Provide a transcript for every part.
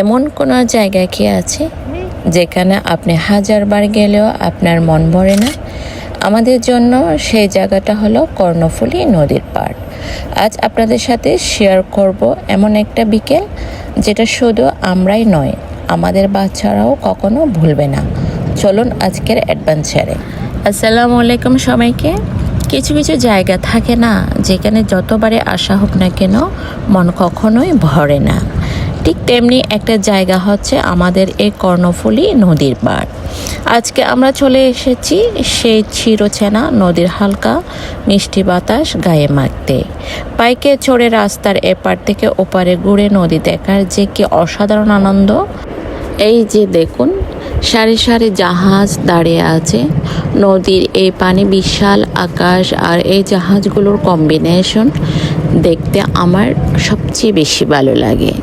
এমন কোনো জায়গা কি আছে যেখানে আপনি হাজারবার গেলেও আপনার মন ভরে না? আমাদের জন্য সেই জায়গাটা হলো কর্ণফুলী নদীর পাড়। আজ আপনাদের সাথে শেয়ার করব এমন একটা বিকেল যেটা শুধু আমরাই নয়, আমাদের বাচ্চারাও কখনো ভুলবে না। চলুন আজকের অ্যাডভেঞ্চারে। আসসালামু আলাইকুম সবাইকে। কিছু কিছু জায়গা থাকে না যেখানে যতবারে আসা হোক না কেন মন কখনোই ভরে না। ঠিক তেমনি একটা জায়গা হচ্ছে আমাদের এই কর্ণফুলী নদীর পাড়। আজকে আমরা চলে এসেছি সেই চিরচেনা নদীর হালকা মিষ্টি বাতাস গায়ে মাখতে। বাইকে চড়ে রাস্তার এপার থেকে ওপারে ঘুরে নদী দেখার যে কি অসাধারণ আনন্দ। এই যে দেখুন, সারি সারি জাহাজ দাঁড়িয়ে আছে। নদীর এই পানি, বিশাল আকাশ আর এই জাহাজগুলোর কম্বিনেশন দেখতে আমার সবচেয়ে বেশি ভালো লাগে।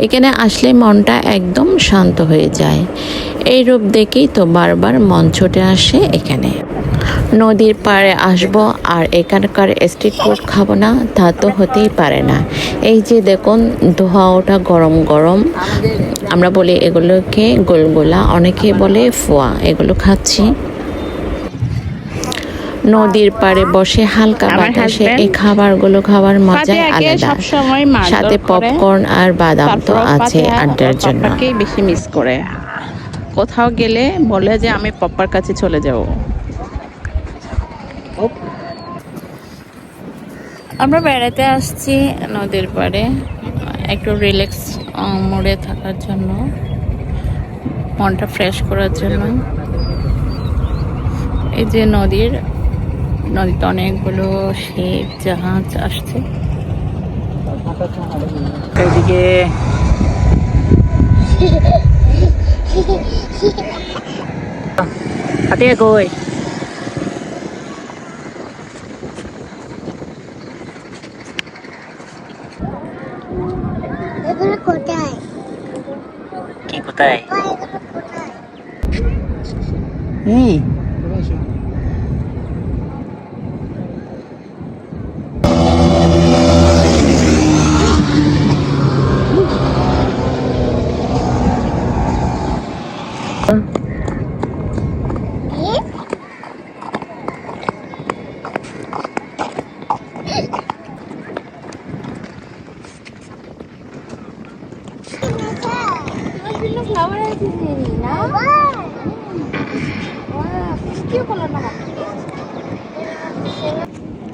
এখানে আসলে মনটা একদম শান্ত হয়ে যায়। এই রূপ দেখেই তো বারবার মন ছুটে আসে এখানে। নদীর পাড়ে আসবো আর এখানকার স্ট্রিট ফুড খাবো না, তা তো হতেই পারে না। এই যে দেখুন, ধোয়া ওঠা গরম গরম, আমরা বলি এগুলোকে গোলগোলা, অনেকে বলে ফোয়া, এগুলো খাচ্ছি। নদীর পাড়ে বসে হালকা বাতাসে এই খাবারগুলো খাওয়ার মজাই আলাদা। সাথে পপকর্ন আর বাদাম তো আছে আড্ডার জন্য। বেশি মিস করে, কোথাও গেলে বলে যে আমি পাপ্পার কাছে চলে যাব। আমরা বেড়াতে আসছি নদীর পাড়ে, একটু রিল্যাক্স মোডে থাকার জন্য, মনটা ফ্রেশ করার জন্য। এই যে নদীতে অনেকগুলো শিপ জাহাজ আসছে। এদিকে হাতে কই কি কোথায়? এই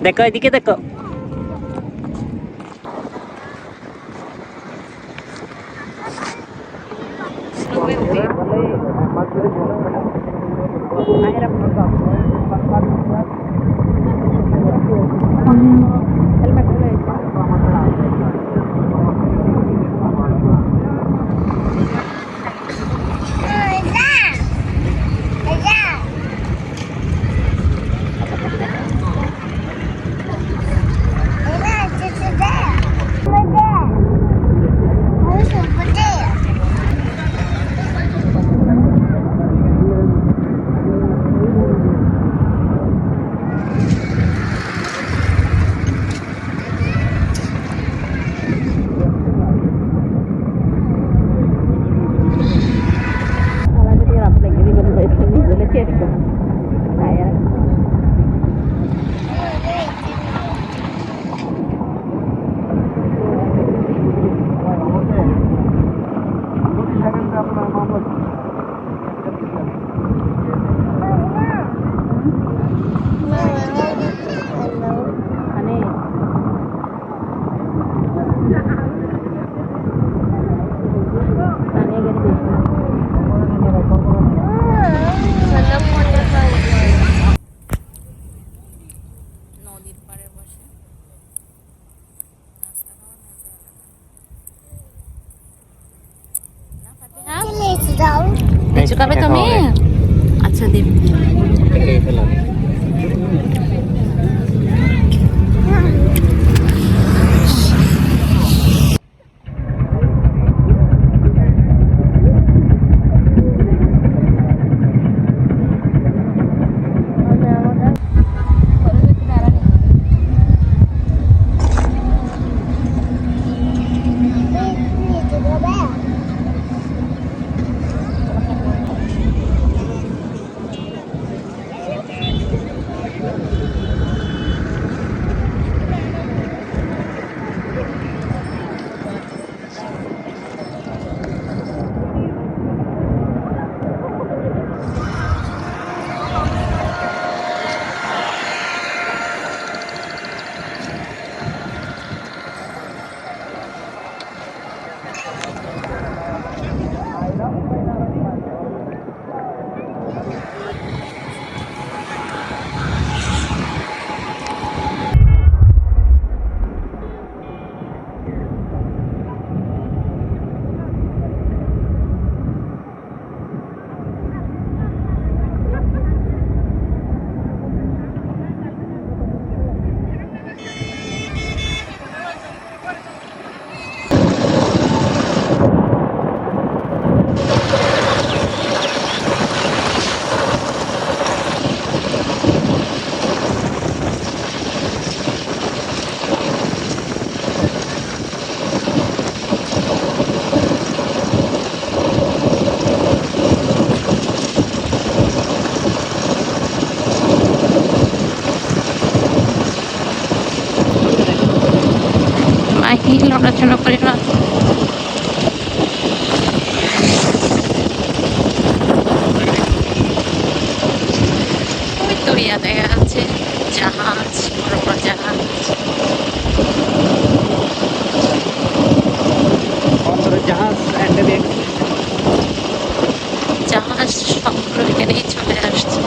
দেখো, এদিকে দেখো। লিচু খাবে তুমি? আচ্ছা দিন। মাহি লড়াচড়া করে না। ওই তো ইয়া দেখা যাচ্ছে জাহাজ, বড় বড় জাহাজ। জাহাজ জাহাজ সবগুলো এখানেই চলে আসছে।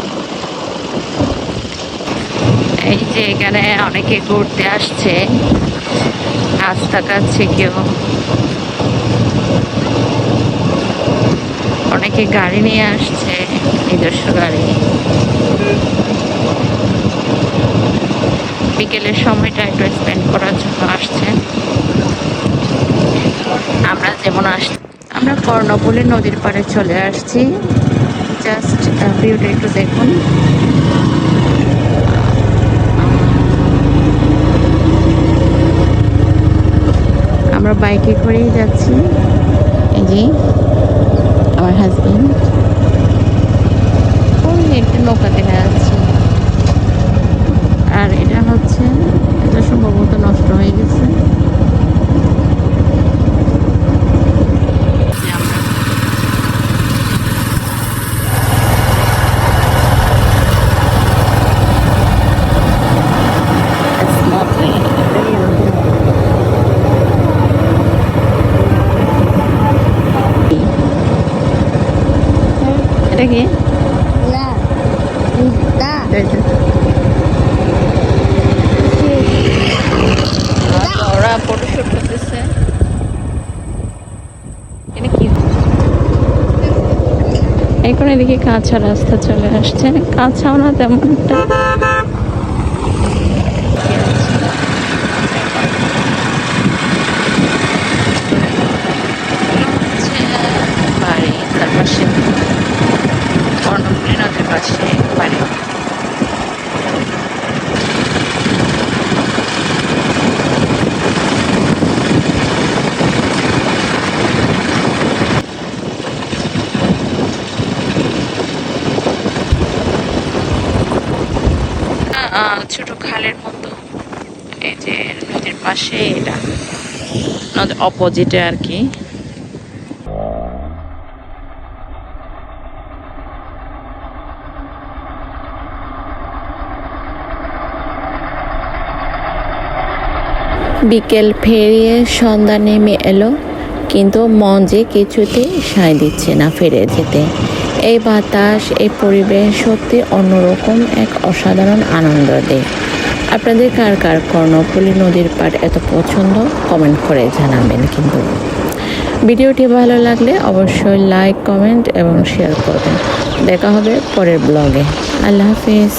এই যে এখানে অনেকে ঘুরতে আসছে, রাস্তা কাটছে কেউ, অনেকে গাড়ি নিয়ে আসছে, নিজস্ব গাড়ি। বিকেলের সময়টা একটু স্পেন্ড করার জন্য আসছে। আমরা যেমন আসছি, আমরা কর্ণফুলী নদীর পাড়ে চলে আসছি। জাস্ট ভিউটা একটু দেখুন। আমরা বাইকে করেই যাচ্ছি। এই যে আমার হাজবেন্ড, ওই একটা নৌকাতে যাচ্ছি। আর এটা হচ্ছে, এটা সম্ভবত নষ্ট হয়ে গেছে। এটা কি? ওরা ফটোশুট করতেছে। এটা কি? এখন এদিকে কাঁচা রাস্তা চলে আসছে, কাঁচাও না তেমনটা। বাড়ি, তার পাশে কর্ণফুলী নদীর পাশে বাড়ি। ছোট খালের মতো, এই যে নদীর পাশে, এটা নদীর অপোজিটে আর কি। বিকেল পেরিয়ে সন্ধ্যা নেমে এলো, কিন্তু মন যে কিছুতেই সায় দিচ্ছে না ফিরে যেতে। এই বাতাস, এই পরিবেশ সত্যি অন্যরকম এক অসাধারণ আনন্দ দেয়। আপনাদের কার কার কর্ণফুলী নদীর পাড় এত পছন্দ, কমেন্ট করে জানাবেন। কিন্তু ভিডিওটি ভালো লাগলে অবশ্যই লাইক, কমেন্ট এবং শেয়ার করবেন। দেখা হবে পরের ব্লগে। আল্লাহ হাফিজ।